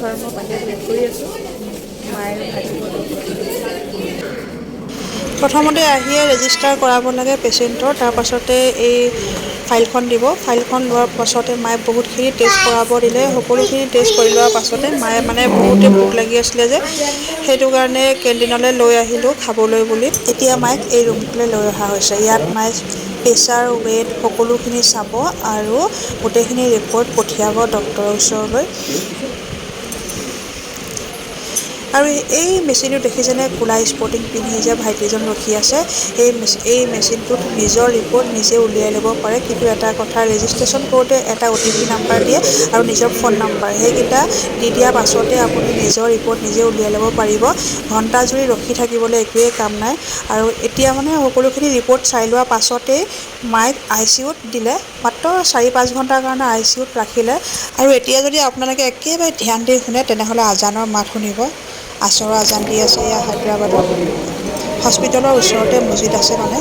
ঘৰত মই বাহিৰত ৱেইট কৰি আছোঁ মায়ে ভাজিব। প্ৰথমতে আহিয়ে ৰেজিষ্টাৰ কৰাব লাগে পেচেণ্টৰ, তাৰ পাছতে এই ফাইলখন দিব। ফাইলখন লোৱাৰ পাছতে মায়ে বহুতখিনি টেষ্ট কৰাব দিলে। সকলোখিনি টেষ্ট কৰি লোৱাৰ পাছতে মায়ে মানে বহুতে ভোক লাগি আছিলে যে, সেইটো কাৰণে কেণ্টিনলৈ লৈ আহিলোঁ খাবলৈ বুলি। এতিয়া মাইক এই ৰুমটোলৈ লৈ অহা হৈছে। ইয়াত মায়ে প্ৰেছাৰ, ৱেইট সকলোখিনি চাব আৰু গোটেইখিনি ৰিপৰ্ট পঠিয়াব ডক্তৰৰ ওচৰলৈ। আৰু এই মেচিনটো দেখিছেনে, কোলা স্পৰ্টিং পিন্ধি যে ভাইটিজন ৰখি আছে, এই মেচিনটোত নিজৰ ৰিপৰ্ট নিজে উলিয়াই ল'ব পাৰে। কিন্তু এটা কথা, ৰেজিষ্ট্ৰেশ্যন কৰোঁতে এটা OTP নাম্বাৰ দিয়ে আৰু নিজৰ ফোন নম্বৰ, সেইকেইটা দি দিয়াৰ পাছতে আপুনি নিজৰ ৰিপৰ্ট নিজে উলিয়াই ল'ব পাৰিব। ঘণ্টাজুৰি ৰখি থাকিবলৈ একোৱেই কাম নাই। আৰু এতিয়া মানে সকলোখিনি ৰিপৰ্ট চাই লোৱাৰ পাছতেই মাইক ICUত দিলে। মাত্ৰ 4-5 ঘণ্টাৰ কাৰণে ICUত ৰাখিলে। আৰু এতিয়া যদি আপোনালোকে একেবাৰে ধ্যান দি শুনে তেনেহ'লে আজানৰ মাত শুনিব। আসৰৰ আজান দি আছে এয়া হায়দৰাবাদত। হস্পিটেলৰ ওচৰতে মছজিদ আছে মানে।